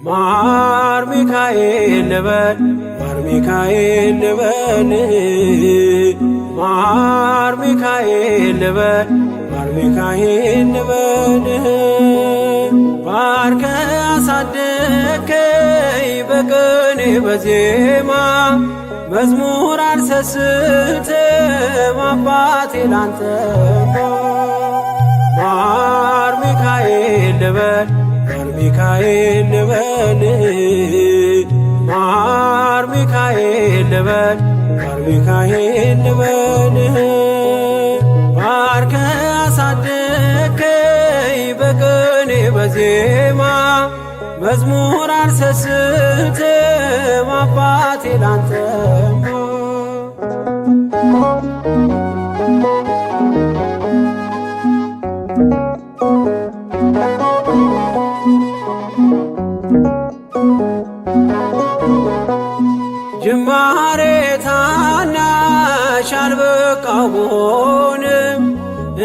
ማር ሚካኤል ልበል ማር ሚካኤል ልበል ማር ሚካኤል ልበል ማር ሚካኤል ልበል ባርከ አሳደከኝ በቅኔ በዜማ መዝሙር አልሰስትም አባቴ ላንተማ ማር ሚካኤል ልበል ማር ሚካኤል ልበል ማር ሚካኤል ልበል ማር ሚካኤል ልበል ባርከ አሳደከኝ በቅኔ በዜማ መዝሙር አልሰስትም አባቴ ላንተማ ጅማሬ ታናሽ አልበቃው ብሆንም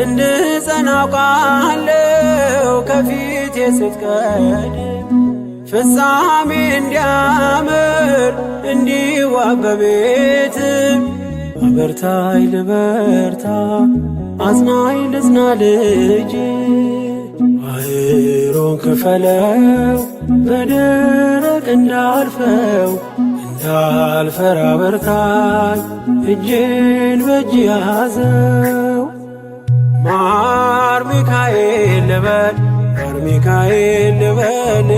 እንድጸና አውቃለሁ ከፊቴ ስትቀድም ፍጻሜ እንዲያምር እንዲዋብ በቤት አበርታኝ ልበርታ አጽናኝ ልጽና ልጅ ባህሩን ክፈለው በደረቅ እንዳልፈው እንዳልፈራ በርታኝ እጄን በእጅ ያዘው ማር ሚካኤል ልበል ማር ሚካኤል ልበል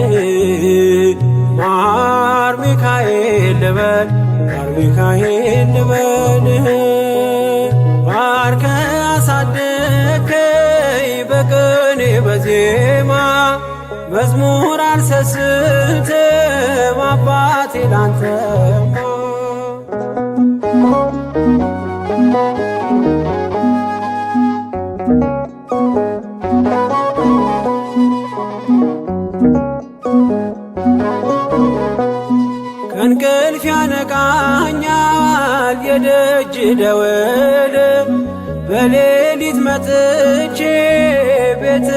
ማር ሚካኤል ልበል ማር ሚካኤል ልበል ባርከ አሳደከኝ በቅኔ በዜማ መዝሙር አልሰስትም አባቴ ላንተማ ከእንቅልፍ ያነቃኛል የደጅ ደወል በሌሊት መጥቼ ቤት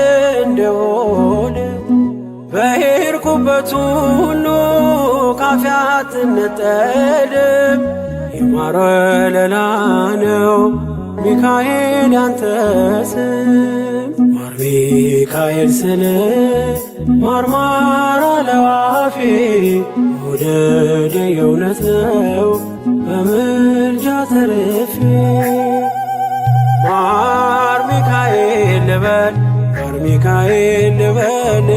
እንደውል በሄድኩበት ሁሉ ካፌ አትነጠልም የማር ወለላ ነው ሚካኤል ያንተ ስም ማር ሚካኤል ስል ማርማር አለው አፌ መውደድ የእውነት ነው በምልጃ ተርፌ ማር ሚካኤል ልበል ማር ሚካኤል ልበል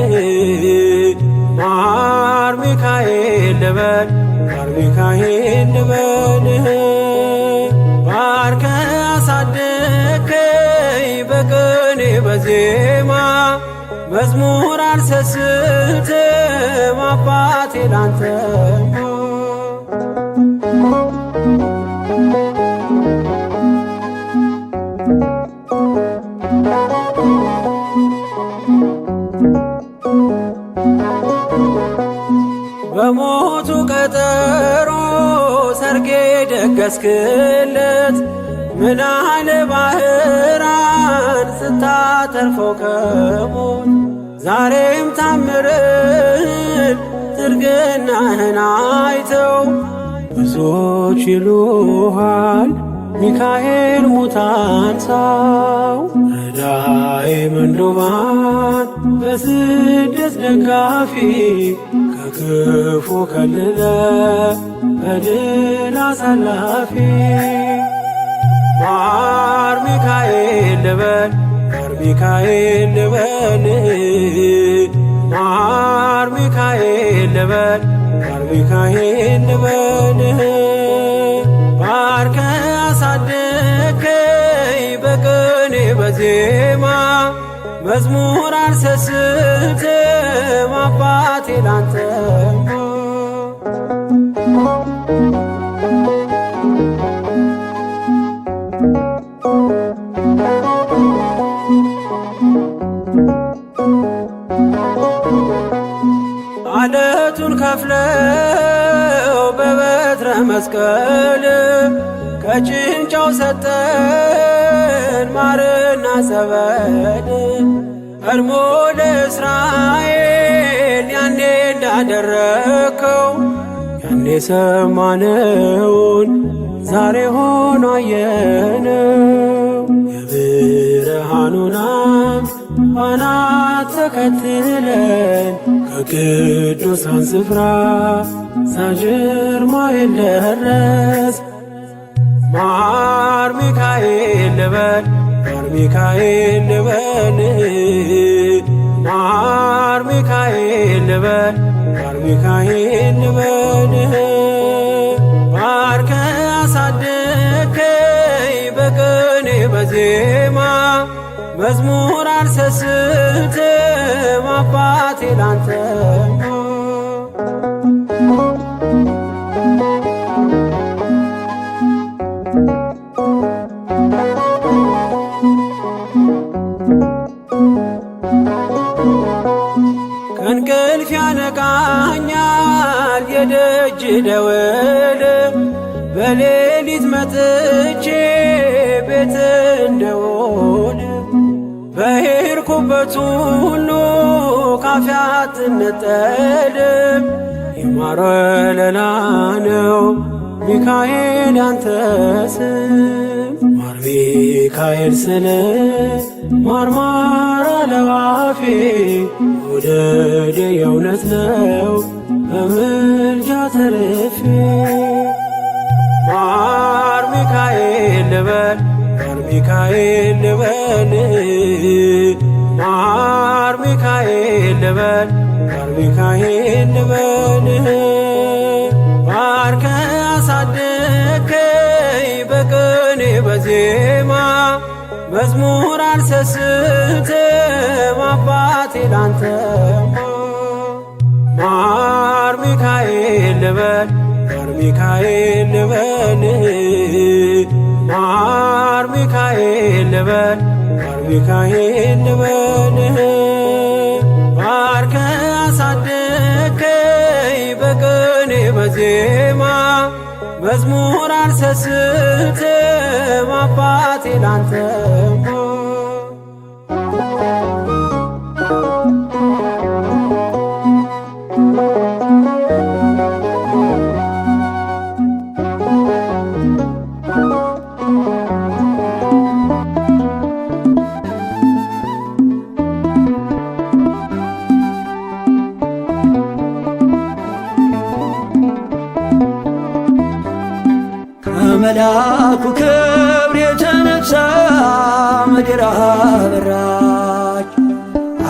ማር ሚካኤል ልበል ማር ሚካኤል ልበል ባርከ አሳደከኝ በቅኔ በዜማ መዝሙር አልሰስትም አባቴ ላንተማ በሞቱ ቀጠሮ ሰርጌ ደገስክለት ምናለ ባህራን ስታተርፈው ከሞት ዛሬም ታምርህን ትርግናህን አይተው ብዙዎች ይሉሃል ሚካኤል ሙታን ሳው ረዳኤ ምንዱባን በስደት ደጋፊ ከክፉ ከልለ በድል አሳላፊ ማር ሚካኤል ልበል ማር ሚካኤል ልበል ማር ሚካኤል ልበል ማር ሚካኤል ልበል ባርከ አሳደከኝ በቅኔ በዜማ መዝሙር አልሰስትም አባቴ ላንተማ አለቱን ከፍለው በበትረ መስቀል ጸበል ከጭንጫው ሰጠን ማርና ጸበል ቀድሞ ለእስራኤል ያኔ እንዳደረከው ያኔ ሰማነውን ዛሬ ሆኖ አየነው። የብርሃኑን ፋና ተከትለን ከቅዱሳን ስፍራ ሳንጀር ማይል ደረስ ማር ሚካኤል ልበል ማር ሚካኤል ልበል ማር ሚካኤል ልበል ማር ሚካኤል ልበል ባርከ አሳደከኝ በቅኔ በዜማ መዝሙር አልሰስትም አባቴ ላንተማ ከእንቅልፍ ያነቃኛል የደጅ ደወል በሌሊት መጥቼ ቤት እንደውል በሄድኩበት ሁሉ ካፌ አትነጠልም። የማር ወለላ ነው ሚካኤል ያንተ ስም ማር ሚካኤል ስል ማርማር አለው አፌ መውደድ የእውነት ነው በምልጃ ተርፌ ማር ሚካኤል ልበል ማር ሚካኤል ልበል ማር ሚካኤል ልበል ማር ሚካኤል ልበል ባርከ አሳደከኝ በቅኔ በዜማ መዝሙር አልሰስትም አባቴ ላንተማ ማር ሚካኤል ልበል ማር ሚካኤል ልበል ማር ሚካኤል ልበል ማር ሚካኤል ልበል ባርከ አሳደከኝ በቅኔ በዜማ መዝሙር አልሰስትም አባቴ ላንተማ ከመላኩ ክብር የተነሳ ምድር አበራች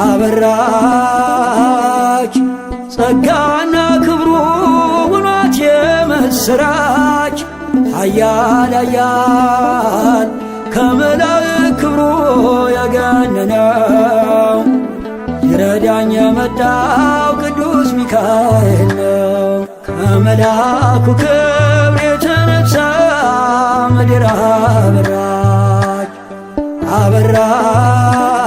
አበራች ጸጋና ክብሩ ውኗት የምስራች ኃያል ኃያል ከመላእክት ክብሩ ያገነነው ይረዳኝ የመጣው ቅዱስ ሚካኤል ነው። ከመላኩ ክብር የተነሳ ምድር አበራች አበራች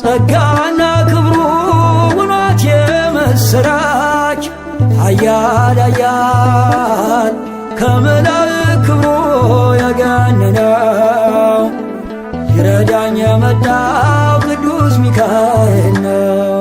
ጸጋና ክብሩ ውኗት የምስራች ኃያል ኃያል ከመላእክት ክብሩ ያገነነው ይረዳኝ የመጣው ቅዱስ ሚካኤል ነው።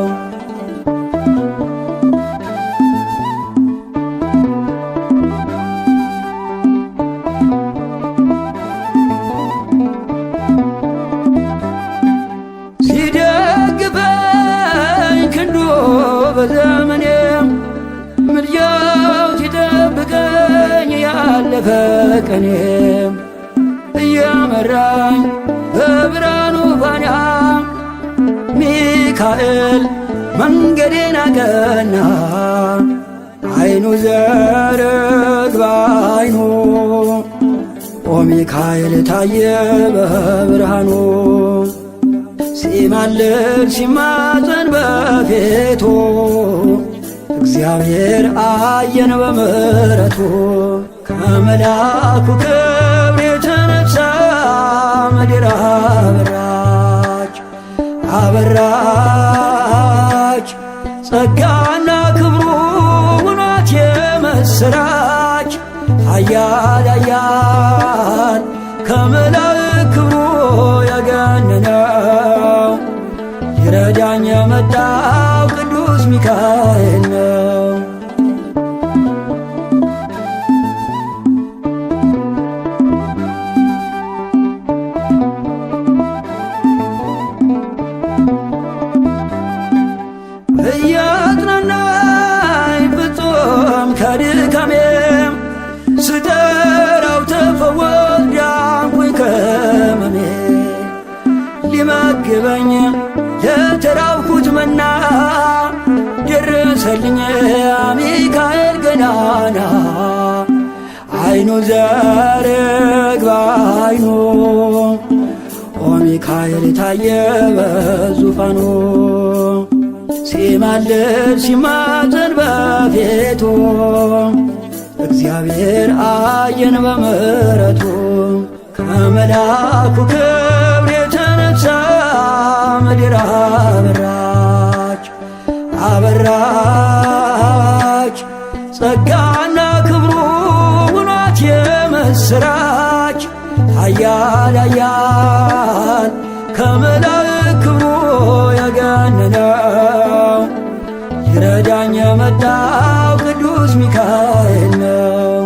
በዘመኔም ምልጃው ሲጠብቀኝ ያለፈ ቀኔም እያመራኝ በብርሃኑ ፋና ሚካኤል መንገዴን አቀና። አይኑ ዘርግ በአይኑ ኦ ሚካኤል ታየ በብርሃኑ ሲማልድ ሲማፀን በፊቱ እግዚአብሔር አየን በምሕረቱ። ከመልአኩ ክብር የተነሳ ምድር አበራች አበራች ጸጋና ክብሩ ውኗት የምስራች ኃያል ኃያል ከመላእክት ክብሩ የገነነው ይረዳኝ የመጣው ቅዱስ ሚካኤል ነው። እያጽናናኝ ፍጹም ከድካሜም ስጠራው ተፈወስ ዳንኩኝ ከሕመሜ ሊመግበኝ ለተራብኩት መና ደረሰልኝ ሚካኤል ገናና አይኑ ዘርግ በአይኑ ኦ ሚካኤል ታየ በዙፋኑ ሲማልድ ሲማፀን በፊቱ እግዚአብሔር አየን በምሕረቱ ከመልአኩ ክብር የተነሳ ምድር አበራች አበራች ጸጋና ክብሩ ውኗት የምስራች ኃያል ኃያል ከመላእክት ክብሩ የገነነው ይረዳኝ የመጣው ቅዱስ ሚካኤል ነው።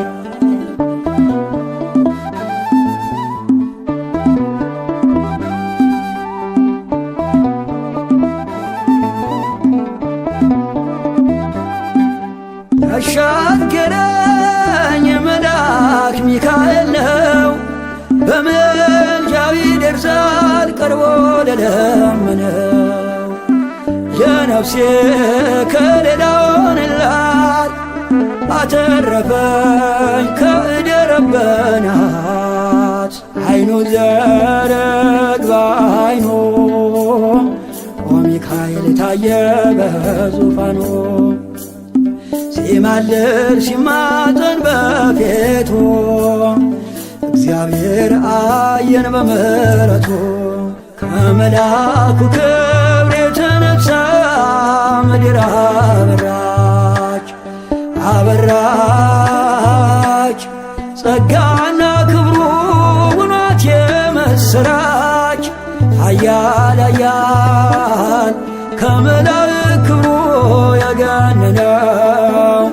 ያሻገረኝ መልአክ ሚካኤል ነው በምልጃው ይደርሳል ቀርቦ ለለመነው የነፍሴ ከለላ ሆነላት አተረፈኝ ከእደ ረበናት አይኑ ዘረግ በአይኑ ኦ ሚካኤል ታየ በዙፋኑ ሲማልድ ሲማፀን በፊቱ እግዚአብሔር አየን በምሕረቱ ከመልአኩ ክብር የተነሳ ምድር አበራች አበራች ጸጋና ክብሩ ውኗት የምስራች ኃያል ኃያል ከመላእክት ክብሩ የገነነው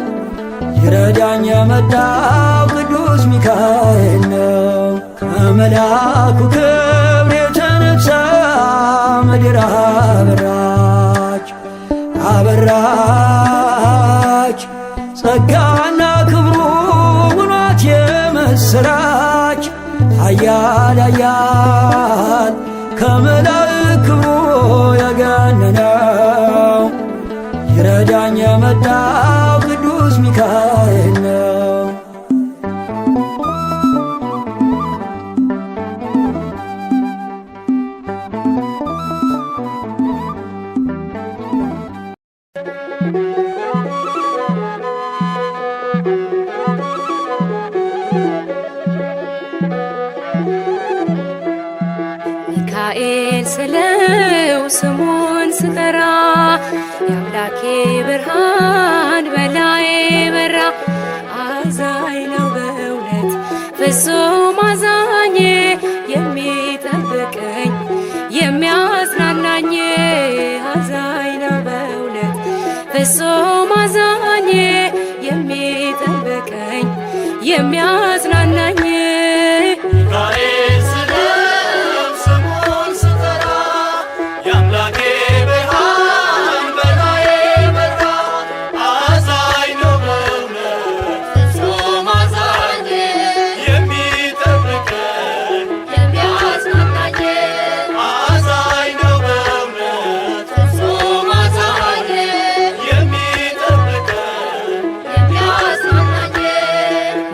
ይረዳኝ የመጣው ቅዱስ ሚካኤል ነው። ከመልአኩ ክብር የተነሳ ምድር አበራች አበራች ጸጋና ክብሩ ውኗት የምስራች ኃያል ኃያል ከመላእክት ክብሩ የገነነው ይረዳኝ የመጣው ቅዱስ ሚካኤል ነው። ሚካኤል ስለው ስሙን ስጠራ የአምላኬ ብርሃን በላዬ በራ። አዛኝ ነው በእውነት ፍጹም አዛኝ የሚጠብቀኝ የሚያጽናናኝ። አዛኝ ነው በእውነት ፍጹም አዛኝ የሚጠብቀኝ የሚያጽናናኝ።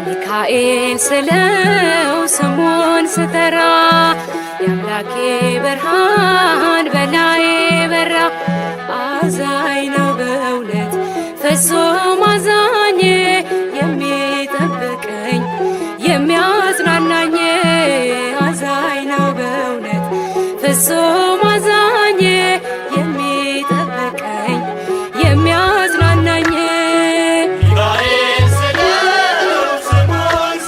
ሚካኤል ስለው ስሙን ስጠራ የአምላኬ ብርሃን በላዬ በራ። አዛኝ ነው በእውነት ፍጹም አዛኝ የሚጠብቀኝ የሚያጽናናኝ። አዛኝ ነው በእውነት ፍጹም አዛኝ የሚጠብቀኝ የሚያጽናናኝ። ሚካኤል ስለው ስሙን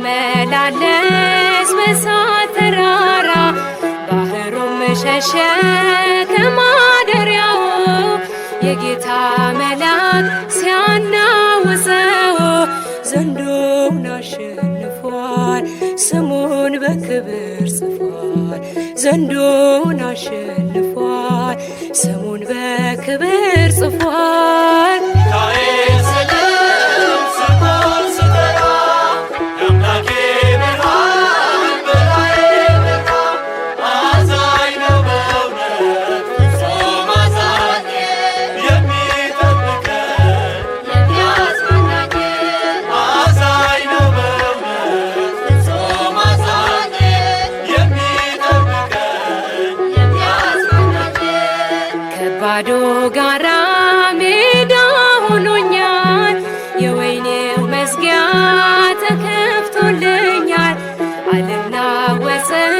ሲመላለስ በእሳት ተራራ ባህሩም ሸሸ ከማደሪያው የጌታ መልአክ ሲያናውፀው ዘንዶውን አሸንፏል ስሙን በክብር ጽፏል ዘንዶውን አሸንፏል ስሙን በክብር ጽፏል ባዶ ጋራ ሜዳ ሆኖኛል የወይኔው መዝጊያ ተከፍቶልኛል አልናወጽም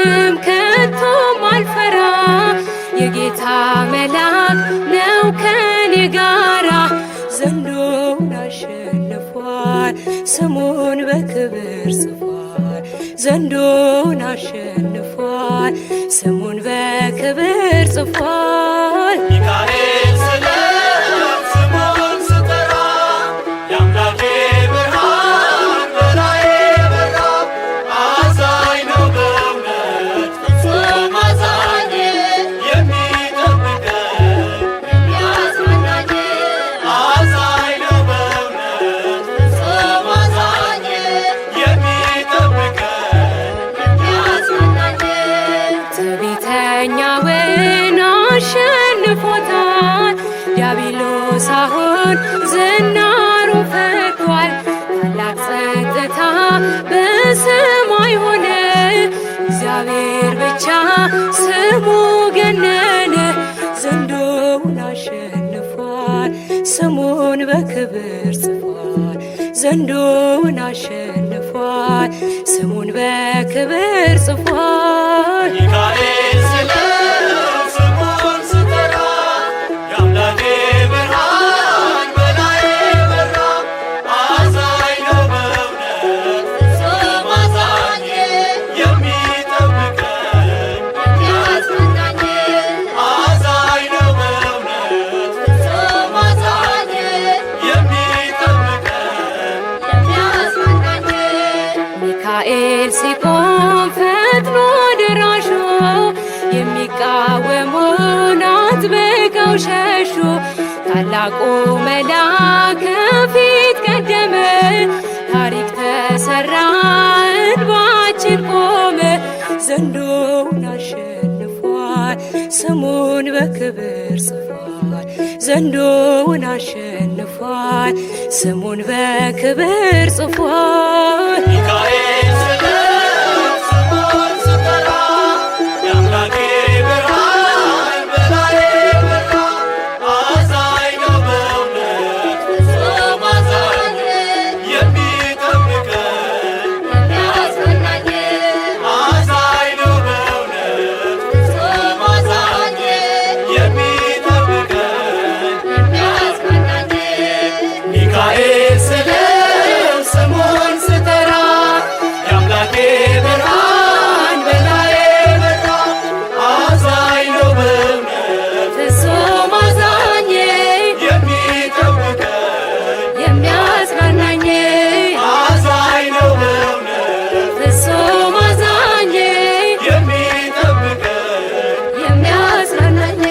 ከቶም አልፈራ የጌታ መልአክ ነው ከኔ ጋራ ዘንዶውን አሸንፏል ስሙን በክብር ጽፏል ዘንዶውን አሸንፏል ስሙን በክብር ጽፏል ሚካኤል ስለ ስሙን ስጠራ የአምላኬ ብርሃን በላዬ በራ አዛኝ ነው በእውነት ፍጹም አዛኝ የሚጠብቀኝ የሚያጽናናኝ አዛኝ ነው በእውነት ፍጹም አዛኝ የሚጠብቀኝ የሚያጽናናኝ ትዕቢተኛውን አሸንፎታል ዲያብሎስ አሁን ዝናሩ ፈቷል ታላቅ ጸጥታ በሰማይ ሆነ እግዚአብሔር ብቻ ስሙ ገነነ ዘንዶውን አሸንፏል ስሙን በክብር ጽፏል ዘንዶውን አሸንፏል ስሙን በክብር ጽፏል ሚካኤል ስለ ስሙን ስጠራ የአምላኬ ብርሃን በላዬ በራ አዛኝ ነው በእውነት ፍጹም አዛኝ የሚጠብቀኝ የሚያጽናናኝ አዛኝ ነው በእውነት ፍጹም አዛኝ የሚጠብቀኝ የሚያጽናናኝ ሚካኤል ሲቆም ፈጥኖ ደራሹ የሚቃወሙን አጥብቀው ሸሹ ታላቁ መልአክ ከፊት ቀደመ ታሪክ ተሰራ እንባችን ቆመ ዘንዶውን አሸንፏል ስሙን በክብር ጽፏል ዘንዶውን አሸንፏል ስሙን በክብር ጽፏል ሚካኤል ስለ ስሙን ስጠራ የአምላኬ ብርሃን በላዬ በራ አዛኝ ነው በእውነት ፍጹም አዛኝ የሚጠብቀኝ የሚያጽናናኝ አዛኝ ነው በእውነት ፍጹም አዛኝ የሚጠብቀኝ የሚያጽናናኝ ሚካኤል ስለ ስሙን ስጠራ የአምላኬ ብርሃን በላዬ በራ አዛኝ ነው በእውነት ፍጹም አዛኝ የሚጠብቀኝ የሚያጽናናኝ አዛኝ ነው በእውነት ፍጹም አዛኝ የሚጠብቀኝ የሚያጽናናኝ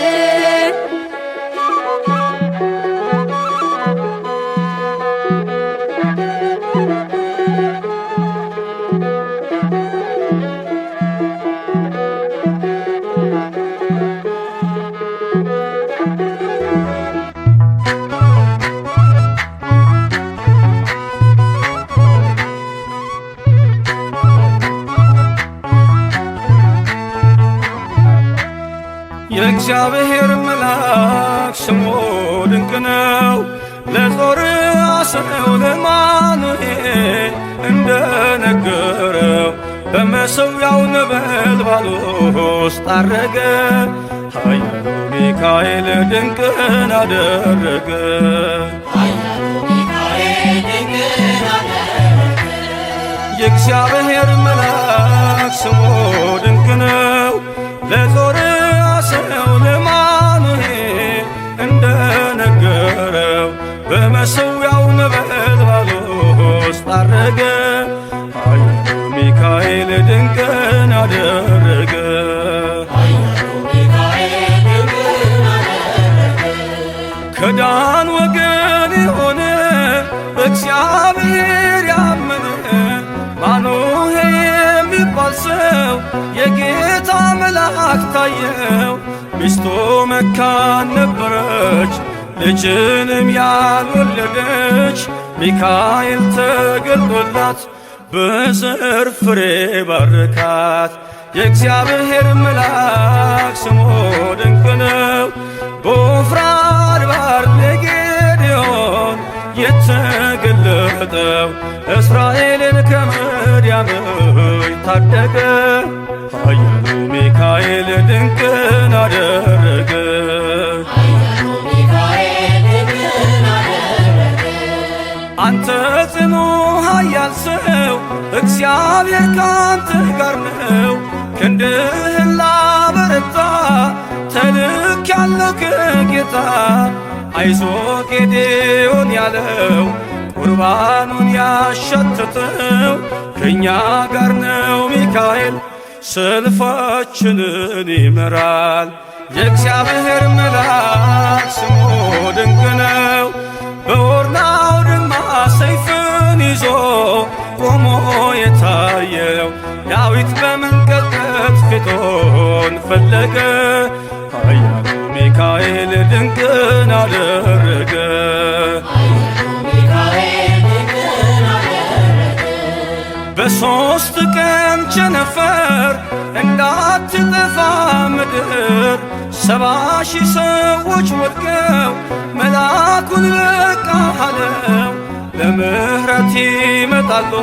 የእግዚአብሔር መልአክ ስሙ ድንቅ ነው ለጦር አስረው ለማኑኤል እንደነገረው በመሠዊያው ነበልባል ውስጥ አረገ ኃያሉ ሚካኤል ድንቅን አደረገ ሚካኤል ድንቅን አደረገ የእግዚአብሔር መልአክ ስሙ ድንቅ ነው። ለጾርዓ ሰው ለማኑሄል እንደነገረው በመሠዊያው ነበልባል ውስጥ ዐረገ። ኃያሉ ሚካኤል ድንቅን አደረገ። ከዳን ወገን የሆነ በእግዚአብሔር ያመነ ማኑሄ የሚባል ሰው የጌታ መልአክ ታየው። ሚስቱ መካን ነበረች፣ ልጅንም ያልወለደች። ሚካኤል ተገልጦላት በዘር ፍሬ ባረካት። የእግዚአብሔር መልአክ ስሙ ድንቅ ነው። በዖፍራ አድባር ለጌዴዎን የተገለጠው እስራኤልን ከምድያም ታደገ። ኃያሉ ሚካኤል ድንቅን አደረገ። አንተ ጽኑ ኃያል ሰው እግዚአብሔር ካንተ ጋር ነው። ክንድህን ላበረታ ተልኬአለሁ ከጌታ። አይዞ ጌዴዎን ያለው ቁርባኑን ያሸተተው ከእኛ ጋር ነው ሚካኤል ሰልፋችንን ይመራል። የእግዚአብሔር መልአክ ስሙ ድንቅ ነው። በኦርናው ድማ ሰይፍን ይዞ ቆሞ የታየው ዳዊት በመንቀጥቀጥ ፊቱን ፈለገ። ኃያሉ ሚካኤል ድንቅን አደረገ። በሦስት ቀን ቸነፈር እንዳትጠፋ ምድር 70,000 ሰዎች ወድቀው መልአኩን በቃ አለው። ለምሕረት ይመጣሉ፣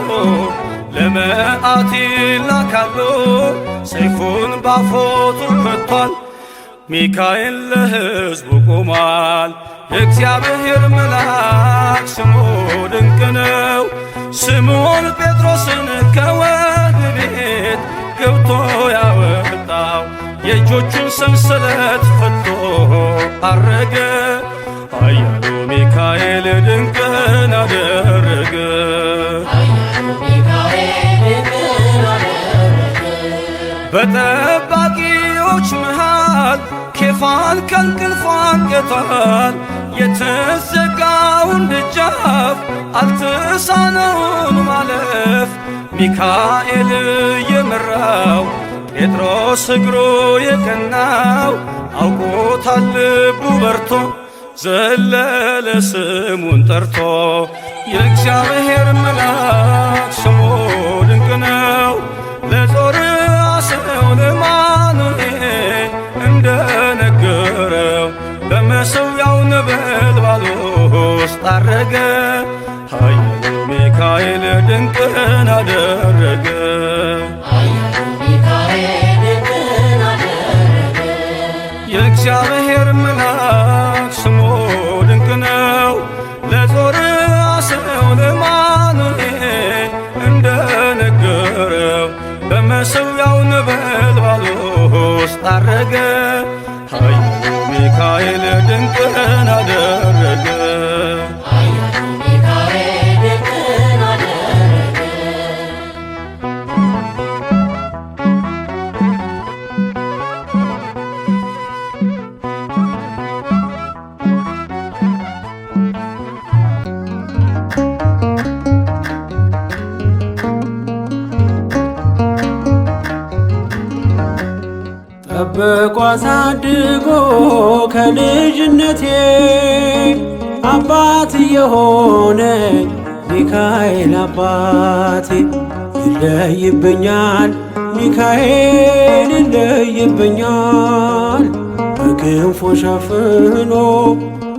ለመዓት ይላካሉ። ሰይፉን ባፎቱ ከቷል፣ ሚካኤል ለሕዝቡ ቆሟል። የእግዚአብሔር መልአክ ስሙ ድንቅ ነው። ስምዖን ጴጥሮስን ከወህኒ ቤት ገብቶ ያወጣው የእጆቹን ሰንሰለት ፈቶ ዐረገ። ኃያሉ ሚካኤል ድንቅን አደረገ። በጠባቂዎች መሃል ኬፋን ከእንቅልፉ አንቅቷል። የተዘጋውን ደጃፍ አልተሳነውን ማለፍ ሚካኤል የመራው ጴጥሮስ እግሩ የቀናው አውቆታል ልቡ በርቶ ዘለለ ስሙን ጠርቶ። የእግዚአብሔር መልአክ ስሙ ድንቅ ነው። ለጾርዓ ሰው ለማኑሄል እንደነገረው በመሠዊያው ነበልባል ውስጥ ዐረገ። ኃያሉ ሚካኤል ድንቅን አደረገ። የእግዚአብሔር መልአክ ስሙ ድንቅ ነው። ለጾርዓ ሰው ለማኑሄል እንደነገረው በመሠዊያው ነበልባል ውስጥ ዐረገ። ኃያሉ ሚካኤል ድንቅን አደረገ። ጠብቆ አሳድጎ ከልጅነቴ አባት የሆነ ሚካኤል አባቴ ይለይብኛል፣ ሚካኤል ይለይብኛል። በክንፉ ሸፍኖ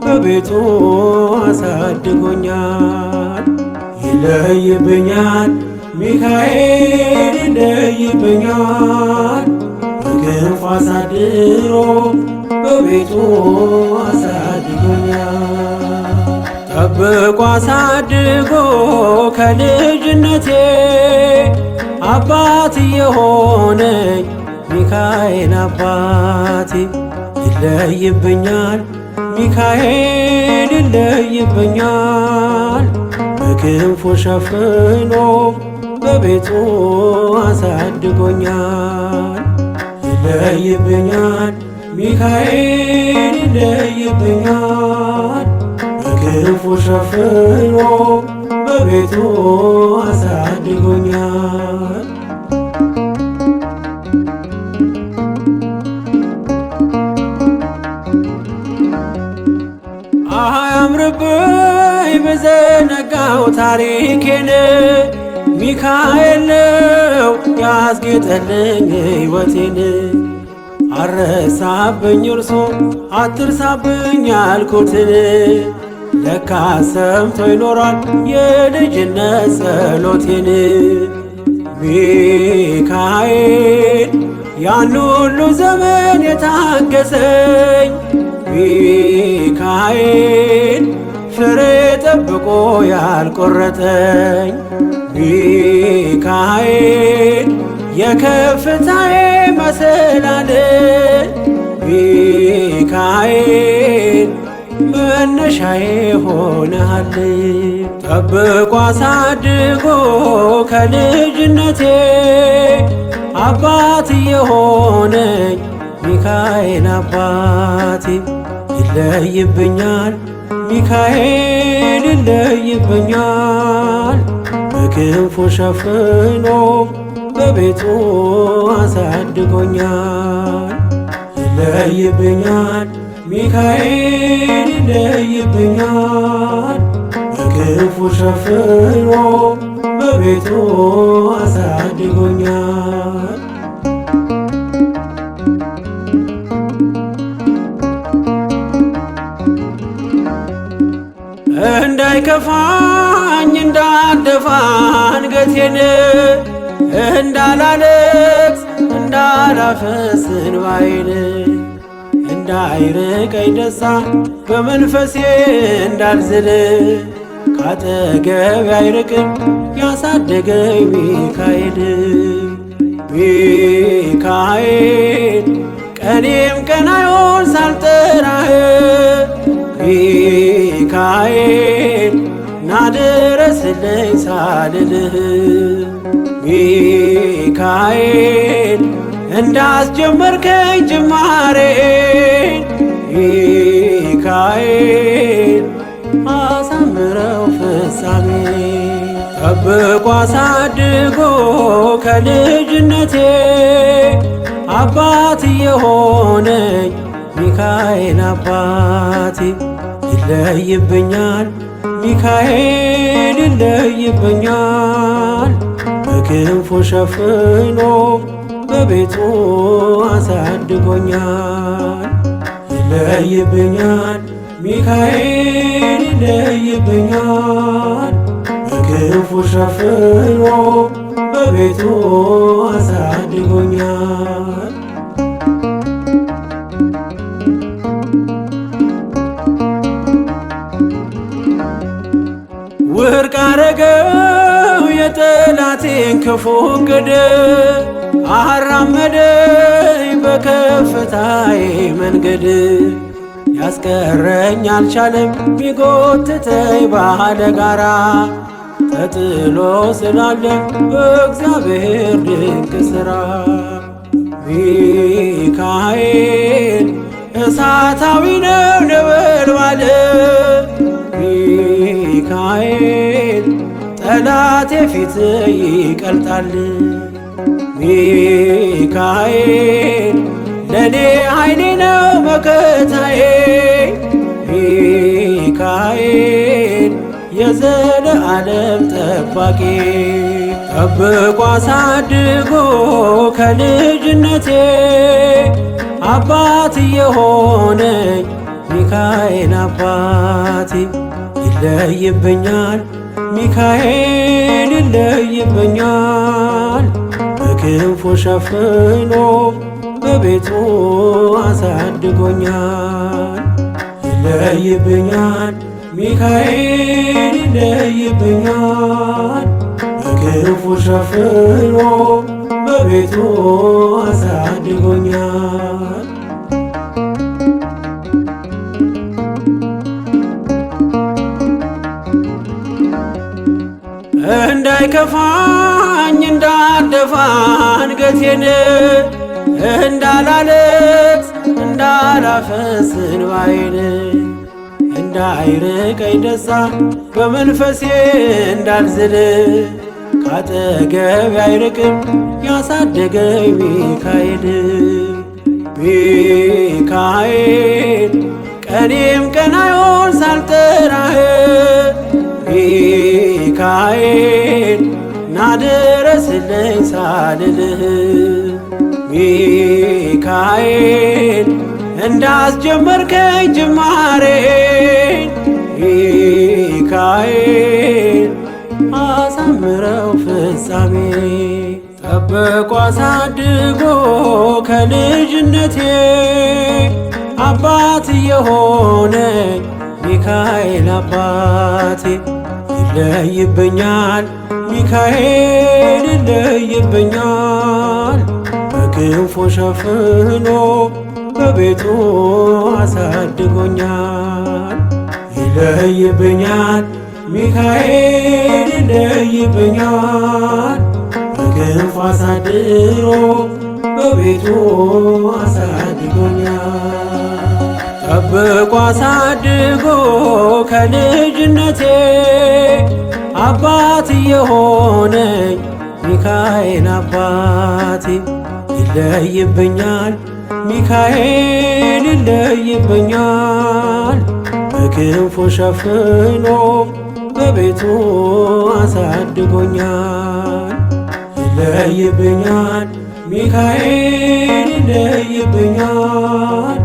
በቤቱ አሳድጎኛል። ይለይብኛል፣ ሚካኤል ይለይብኛል። በክንፉ አሳድሮ በቤቱ አሳድጎኛል። ጠብቆ አሳድጎ ከልጅነቴ አባት የሆነኝ ሚካኤል አባቴ ይለይብኛል ሚካኤል ይለይብኛል በክንፉ ሸፍኖ በቤቱ አሳድጎኛል ይለይብኛል ሚካኤል ይለይብኛል በክንፉ ሸፍኖ በቤቱ አሳድጎኛል አያምርብኝ በዘነጋው ታሪኬን ሚካኤል ነው ያስጌጠልኝ ሕይወቴን አረሳብኝ እርሶ አትርሳብኝ ያልኩትን ለካ ሰምቶ ይኖራል የልጅነት ጸሎቴን ሚካኤል ያን ሁሉ ዘመን የታገሰኝ ሚካኤል ፍሬ ጠብቆ ያልቆረጠኝ ሚካኤል የከፍታዬ መሰላል ሚካኤል መነሻዬ ሆነሃል ጠብቆ አሳድጎ ከልጅነቴ አባት የሆነኝ ሚካኤል አባቴ ይለይብኛል ሚካኤል ይለይብኛል በክንፉ ሸፍኖ በቤቱ አሳድጎኛል ይለይብኛል ሚካኤል ይለይብኛል በክንፉ ሸፍኖ በቤቱ አሳድጎኛል እንዳይከፋኝ እንዳልደፋ አንገቴን እንዳላለቅስ እንዳላፈስ እንባዬን እንዳይርቀኝ ደስታ በመንፈሴ እንዳልዝል ካጠገቤ አይርቅም ያሳደገኝ ሚካኤል ሚካኤል ቀኔም ቀን አይሆን ሳልጠራህ ሚካኤል ናድረስልኝ ሳልልህ ሚካኤል እንዳስጀመርከኝ ጅማሬን ሚካኤል አሳምረው ፍጻሜ ጠብቆ አሳድጎ ከልጅነቴ አባት የሆነኝ ሚካኤል አባቴ ይለይብኛል ሚካኤል ይለይብኛል በክንፉ ሸፍኖ በቤቱ አሳድጎኛል ይለይብኛል ሚካኤል ይለይብኛል በክንፉ ሸፍኖ በቤቱ አሳድጎኛል ውድቅ አረገው የጠላቴን ክፉ ዕቅድ አራመደኝ በከፍታዬ መንገድ ያስቀረኝ አልቻለም ቢጎትተኝ ባለ ጋራ ተጥሎ ስላለ በእግዚአብሔር ድንቅ ሥራ ሚካኤል እሳታዊ ነው ነበልባል ሚካኤል ጠላቴ ፊት ይቀልጣል ሚካኤል ለኔ ኃይሌ ነው መከታዬ ሚካኤል የዘለዓለም ጠባቂ ጠብቆ አሳድጎ ከልጅነቴ አባት የሆነኝ ሚካኤል አባቴ ይለይብኛል ሚካኤል ይለይብኛል በክንፉ ሸፍኖ በቤቱ አሳድጎኛል ይለይብኛል ሚካኤል ይለይብኛል በክንፉ ሸፍኖ በቤቱ አሳድጎኛል። እንዳይከፋኝ እንዳልደፋ አንገቴን እንዳላለቅስ እንዳላፈስ እንባዬን እንዳይርቀኝ ደስታ በመንፈሴ እንዳልዝል ካጠገቤ አይርቅም ያሳደገኝ ሚካኤል። ሚካኤል ቀኔም ቀን አይሆን ሳልጠራህ ሚካኤል ናድረስልኝ ሳልልህ ሚካኤል እንዳስጀመርከኝ ጅማሬ ሚካኤል አሳምረው ፍጻሜ። ጠብቆ አሳድጎ ከልጅነቴ አባት የሆነኝ ሚካኤል አባቴ ይለይብኛል ሚካኤል ይለይብኛል በክንፉ ሸፍኖ በቤቱ አሳድጎኛል። ይለይብኛል ሚካኤል ይለይብኛል በክንፉ አሳድሮ በቤቱ አሳድጎኛል። ጠብቆ አሳድጎ ከልጅነቴ አባት የሆነኝ ሚካኤል አባቴ ይለይብኛል ሚካኤል ይለይብኛል በክንፉ ሸፍኖ በቤቱ አሳድጎኛል። ይለይብኛል ሚካኤል ይለይብኛል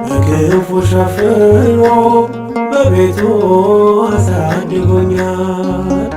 በክንፉ ሸፍኖ በቤቱ አሳድጎኛል።